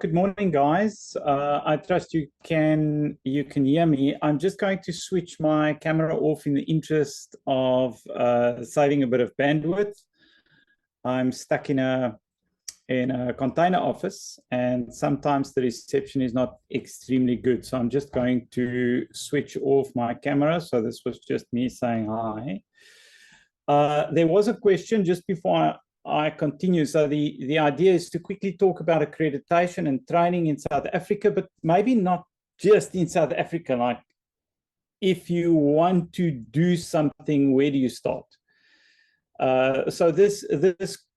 Good morning, guys. I trust you can hear me. I'm just going to switch my camera off in the interest of saving a bit of bandwidth. I'm stuck in a container office, and sometimes the reception is not extremely good. So I'm just going to switch off my camera. So this was just me saying hi. There was a question just before I continue. So the idea is to quickly talk about accreditation and training in South Africa, but maybe not just in South Africa. Like, if you want to do something, where do you start? So this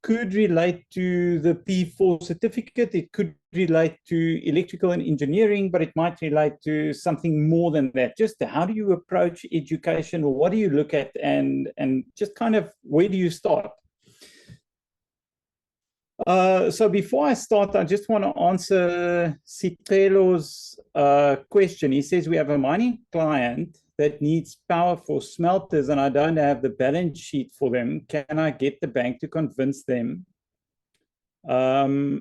could relate to the P4 certificate. It could relate to electrical and engineering, but it might relate to something more than that. Just how do you approach education, or what do you look at, and just kind of where do you start? So before I start, I just want to answer Sitelo's question. He says, we have a mining client that needs power for smelters and I don't have the balance sheet for them. Can I get the bank to convince them? So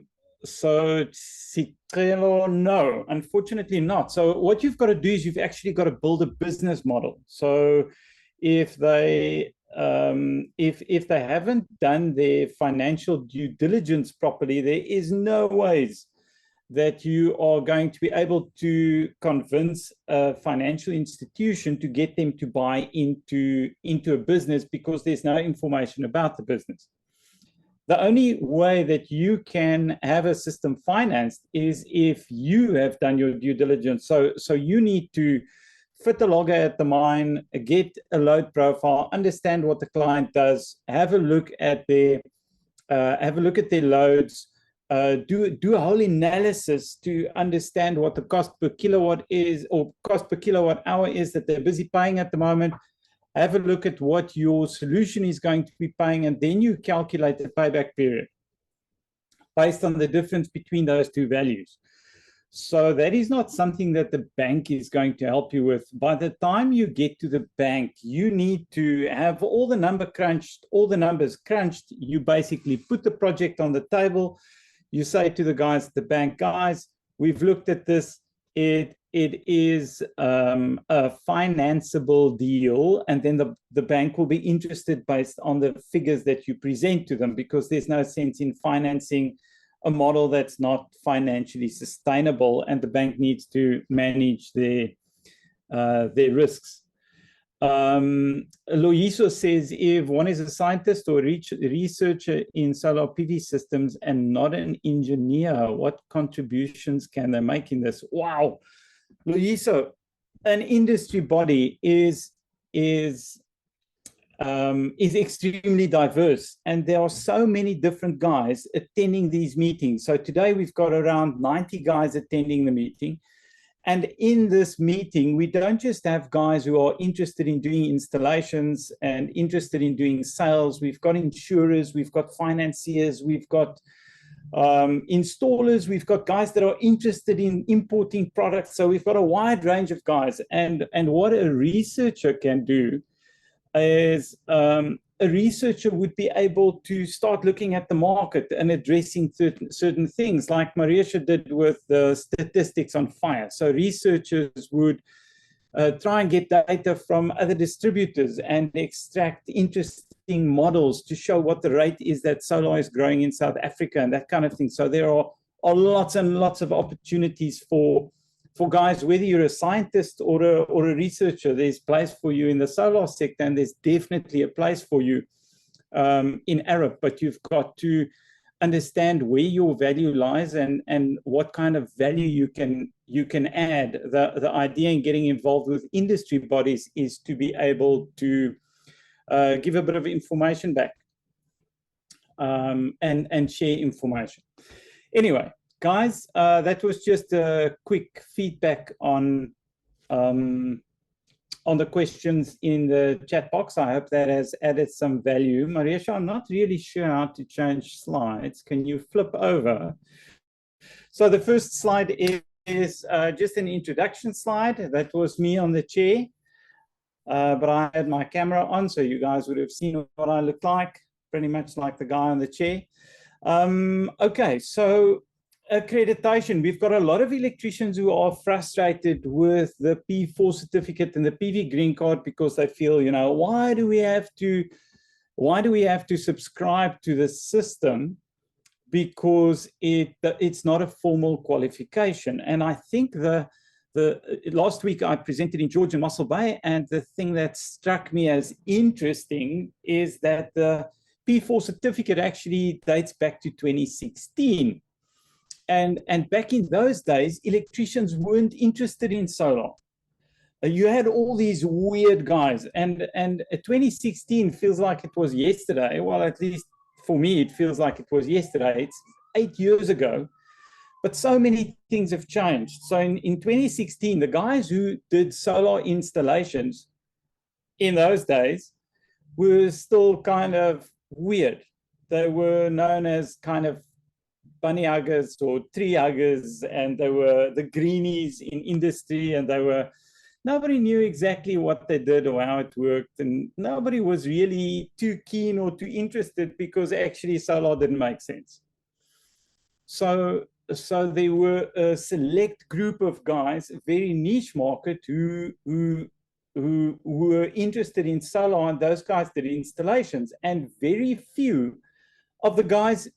Sitelo, no, unfortunately not. So what you've got to do is you've actually got to build a business model. So if they haven't done their financial due diligence properly, there is no ways that you are going to be able to convince a financial institution to get them to buy into a business, because there's no information about the business. The only way that you can have a system financed is if you have done your due diligence. So you need to fit a logger at the mine, get a load profile, understand what the client does, have a look at their loads, do a whole analysis to understand what the cost per kilowatt is, or cost per kilowatt hour is that they're busy paying at the moment. Have a look at what your solution is going to be paying, and then you calculate the payback period based on the difference between those two values. So that is not something that the bank is going to help you with. By the time you get to the bank, you need to have all the numbers crunched. You basically put the project on the table. You say to the guys at the bank, guys, we've looked at this. It is a financeable deal, and then the bank will be interested based on the figures that you present to them, because there's no sense in financing a model that's not financially sustainable, and the bank needs to manage their risks. Loiso says, if one is a scientist or researcher in solar PV systems and not an engineer, what contributions can they make in this? Wow, Loiso, an industry body is extremely diverse, and there are so many different guys attending these meetings. So today we've got around 90 guys attending the meeting, and in this meeting we don't just have guys who are interested in doing installations and interested in doing sales. We've got insurers, we've got financiers, we've got installers, we've got guys that are interested in importing products. So we've got a wide range of guys, and what a researcher can do is a researcher would be able to start looking at the market and addressing certain things, like Mariesha did with the statistics on fire. So researchers would try and get data from other distributors and extract interesting models to show what the rate is that solar is growing in South Africa and that kind of thing. So there are lots and lots of opportunities for guys, whether you're a scientist or a researcher. There's a place for you in the solar sector, and there's definitely a place for you in AREP, but you've got to understand where your value lies and what kind of value you can add. The idea in getting involved with industry bodies is to be able to give a bit of information back and share information. Anyway, guys, that was just a quick feedback on the questions in the chat box. I hope that has added some value. Mariesha, I'm not really sure how to change slides. Can you flip over? So the first slide is just an introduction slide. That was me on the chair, but I had my camera on, so you guys would have seen what I looked like, pretty much like the guy on the chair. Okay, so accreditation. We've got a lot of electricians who are frustrated with the P4 certificate and the PV green card because they feel, you know, why do we have to subscribe to the system? Because it's not a formal qualification. And I think the last week I presented in Georgia and Mossel Bay, and the thing that struck me as interesting is that the P4 certificate actually dates back to 2016. And back in those days, electricians weren't interested in solar. You had all these weird guys, and 2016 feels like it was yesterday. Well, at least for me, it feels like it was yesterday. It's 8 years ago, but so many things have changed. So in 2016, the guys who did solar installations in those days were still kind of weird. They were known as kind of bunny huggers or tree huggers, and they were the greenies in industry, and nobody knew exactly what they did or how it worked, and nobody was really too keen or too interested because actually solar didn't make sense. So there were a select group of guys, a very niche market, who were interested in solar, and those guys did installations, and very few of the guys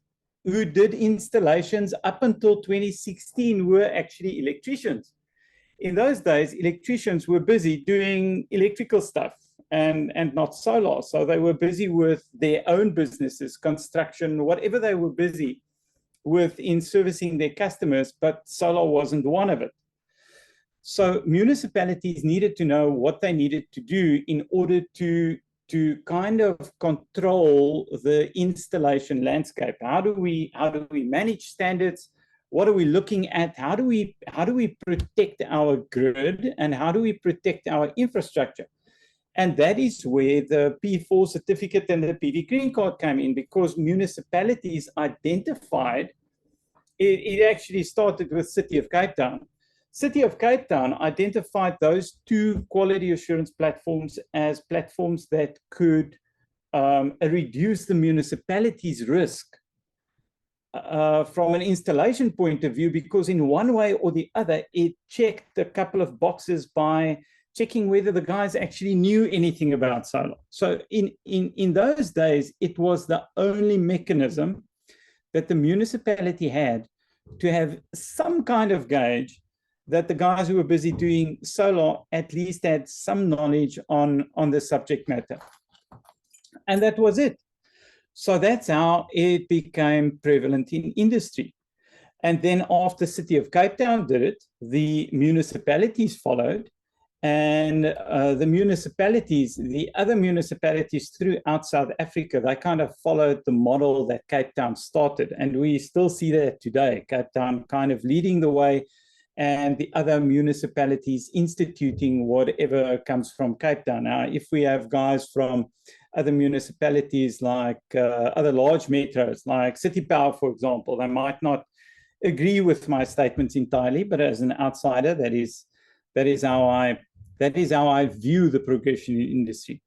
who did installations up until 2016 were actually electricians. In those days, electricians were busy doing electrical stuff and not solar. So they were busy with their own businesses, construction, whatever they were busy with in servicing their customers, but solar wasn't one of it. So municipalities needed to know what they needed to do in order to kind of control the installation landscape. How do we manage standards? What are we looking at? How do we protect our grid, and how do we protect our infrastructure? And that is where the P4 certificate and the PV green card came in, because municipalities identified it actually started with City of Cape Town. City of Cape Town identified those two quality assurance platforms as platforms that could reduce the municipality's risk from an installation point of view, because in one way or the other, it checked a couple of boxes by checking whether the guys actually knew anything about solar. So in those days, it was the only mechanism that the municipality had to have some kind of gauge that the guys who were busy doing solar at least had some knowledge on the subject matter. And that was it. So that's how it became prevalent in industry. And then after City of Cape Town did it, the municipalities followed, and the other municipalities throughout South Africa, they kind of followed the model that Cape Town started. And we still see that today, Cape Town kind of leading the way, and the other municipalities instituting whatever comes from Cape Town. Now, if we have guys from other municipalities like other large metros, like City Power, for example, they might not agree with my statements entirely, but as an outsider, that is how I view the progression in industry.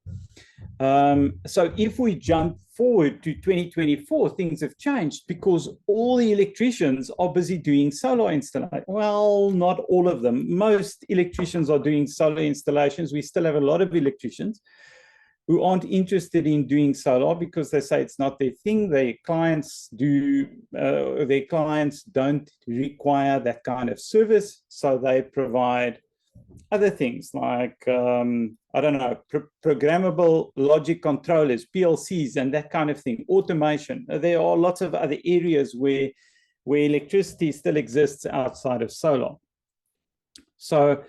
So if we jump forward to 2024, things have changed because all the electricians are busy doing solar installation. Well, not all of them. Most electricians are doing solar installations. We still have a lot of electricians who aren't interested in doing solar because they say it's not their thing. Their clients don't require that kind of service, so they provide other things like, I don't know, programmable logic controllers, PLCs, and that kind of thing, automation. There are lots of other areas where electricity still exists outside of solar. So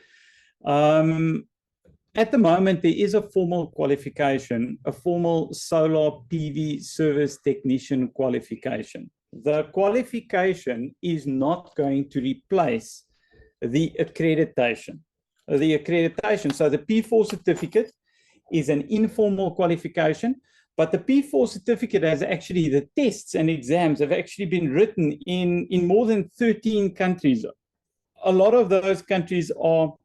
at the moment, there is a formal qualification, a formal solar PV service technician qualification. The qualification is not going to replace the accreditation. The accreditation, so the P4 certificate is an informal qualification, but the P4 certificate has actually, the tests and exams have actually been written in more than 13 countries. A lot of those countries are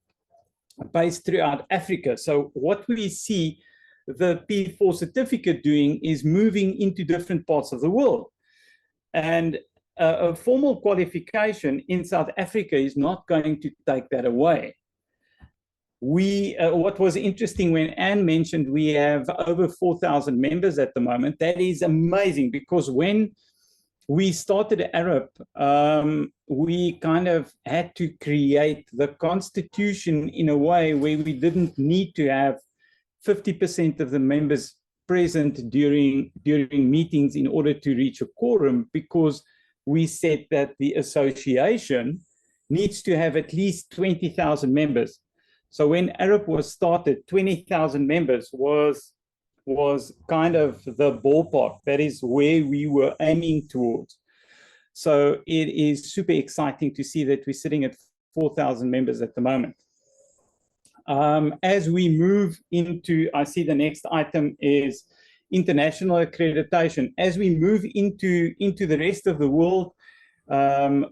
based throughout Africa. So what we see the P4 certificate doing is moving into different parts of the world. And a formal qualification in South Africa is not going to take that away. What was interesting when Anne mentioned we have over 4,000 members at the moment, that is amazing, because when we started AREP, we kind of had to create the constitution in a way where we didn't need to have 50% of the members present during meetings in order to reach a quorum, because we said that the association needs to have at least 20,000 members. So when AREP was started, 20,000 members was kind of the ballpark. That is where we were aiming towards. So it is super exciting to see that we're sitting at 4,000 members at the moment. As we move into, I see the next item is international accreditation. As we move into the rest of the world,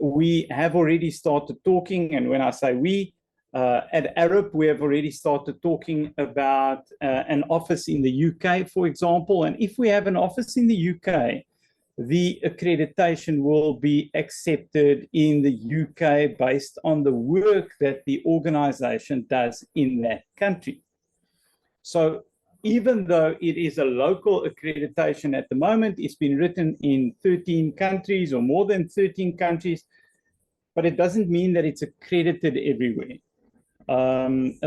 we have already started talking, and when I say we, at AREP, we have already started talking about an office in the UK, for example. And if we have an office in the UK, the accreditation will be accepted in the UK based on the work that the organization does in that country. So even though it is a local accreditation at the moment, it's been written in 13 countries or more than 13 countries, but it doesn't mean that it's accredited everywhere.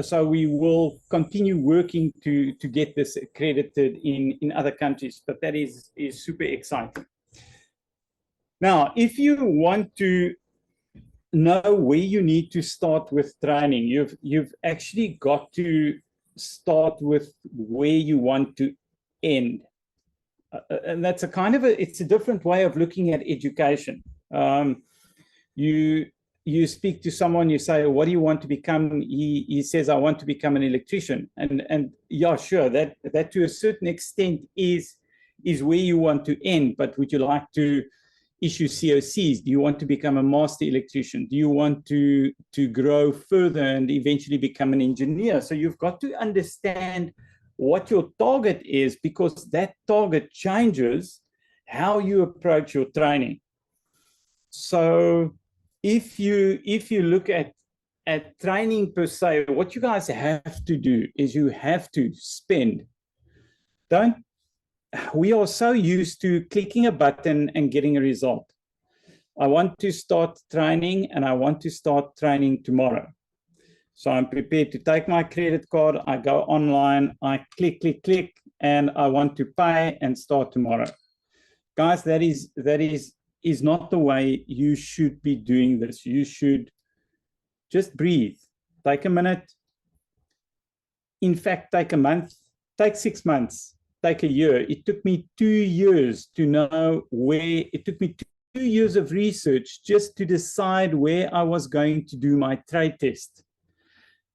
So we will continue working to get this accredited in other countries, but that is super exciting. Now, if you want to know where you need to start with training, you've actually got to start with where you want to end. And that's a kind of it's a different way of looking at education. You speak to someone, you say, what do you want to become? He says, I want to become an electrician. And yeah, sure, that to a certain extent is where you want to end. But would you like to issue COCs? Do you want to become a master electrician? Do you want to grow further and eventually become an engineer? So you've got to understand what your target is, because that target changes how you approach your training. So if you look at training per se, what you guys have to do is you have to spend. We are so used to clicking a button and getting a result. I want to start training and I want to start training tomorrow. So I'm prepared to take my credit card, I go online, I click, and I want to pay and start tomorrow. Guys, that is not the way you should be doing this. You should just breathe, take a minute. In fact, take a month, take 6 months, take a year. It took me 2 years to know where, it took me 2 years of research just to decide where I was going to do my trade test.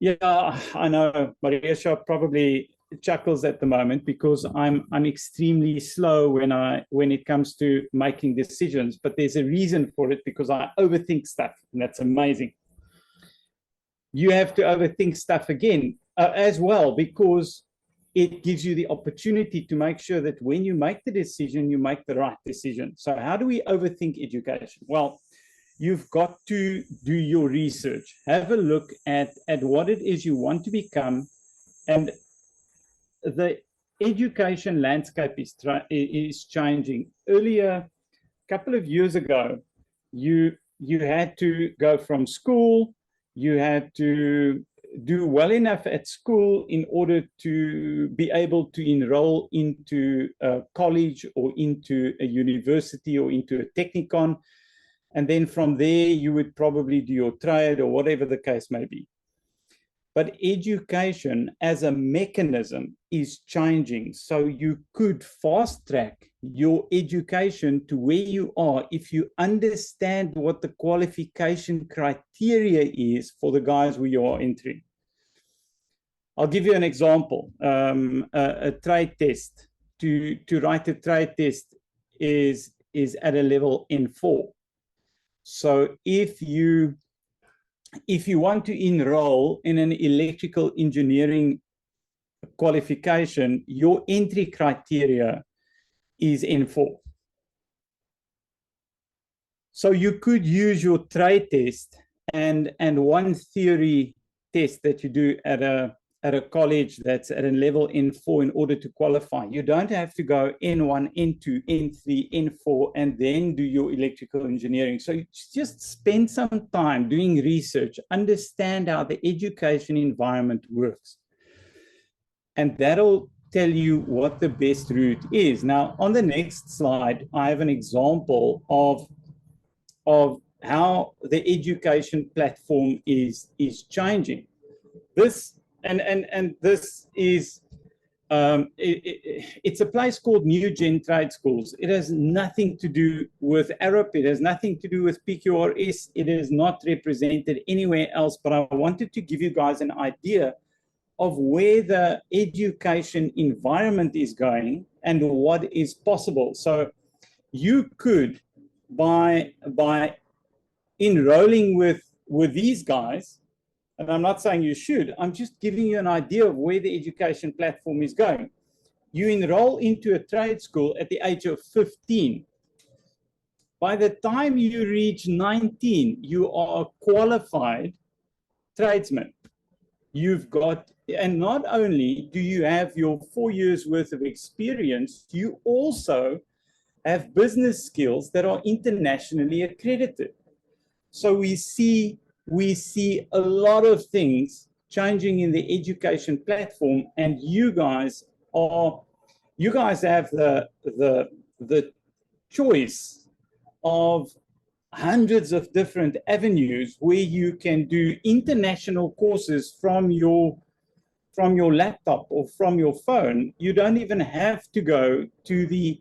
Yeah, I know Maria probably chuckles at the moment because I'm extremely slow when it comes to making decisions, but there's a reason for it, because I overthink stuff, and that's amazing. You have to overthink stuff again as well, because it gives you the opportunity to make sure that when you make the decision, you make the right decision. So how do we overthink education? Well, you've got to do your research. Have a look at what it is you want to become. And the education landscape is changing. Earlier, a couple of years ago, you had to go from school, you had to do well enough at school in order to be able to enroll into a college or into a university or into a technikon. And then from there, you would probably do your trade or whatever the case may be. But education as a mechanism is changing. So you could fast track your education to where you are if you understand what the qualification criteria is for the guys where you are entering. I'll give you an example. A trade test. To write a trade test is at a level N4. So if you want to enroll in an electrical engineering qualification, your entry criteria is N4. So you could use your trade test and one theory test that you do at a college that's at a level N4 in order to qualify. You don't have to go N1, N2, N3, N4, and then do your electrical engineering. So you just spend some time doing research, understand how the education environment works. And that'll tell you what the best route is. Now, on the next slide, I have an example of how the education platform is changing. This and this is it's a place called New Gen Trade Schools. It has nothing to do with AREP. It has nothing to do with PQRS. It is not represented anywhere else. But I wanted to give you guys an idea of where the education environment is going and what is possible. So you could, by enrolling with these guys, and I'm not saying you should, I'm just giving you an idea of where the education platform is going. You enroll into a trade school at the age of 15. By the time you reach 19, you are a qualified tradesman. You've got, and not only do you have your 4 years worth of experience, you also have business skills that are internationally accredited. So we see a lot of things changing in the education platform, and you guys have the choice of hundreds of different avenues where you can do international courses from your laptop or from your phone. You don't even have to go to the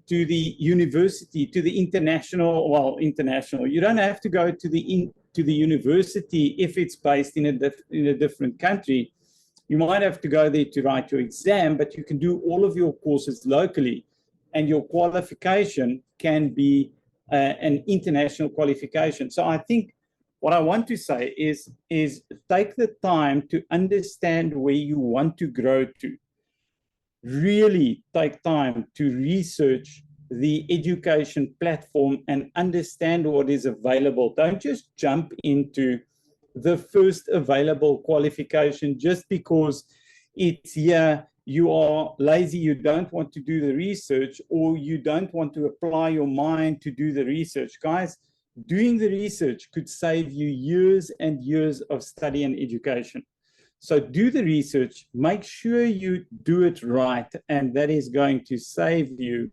university, to the international. You don't have to go to the university if it's based in a different country. You might have to go there to write your exam, but you can do all of your courses locally, and your qualification can be an international qualification. So I think what I want to say is take the time to understand where you want to grow to. Really take time to research the education platform and understand what is available. Don't just jump into the first available qualification just because it's here. You are lazy, you don't want to do the research, or you don't want to apply your mind to do the research. Guys, doing the research could save you years and years of study and education. So do the research, make sure you do it right, and that is going to save you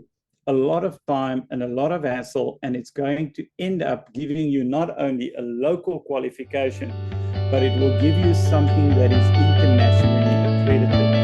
a lot of time and a lot of hassle, and it's going to end up giving you not only a local qualification, but it will give you something that is internationally accredited.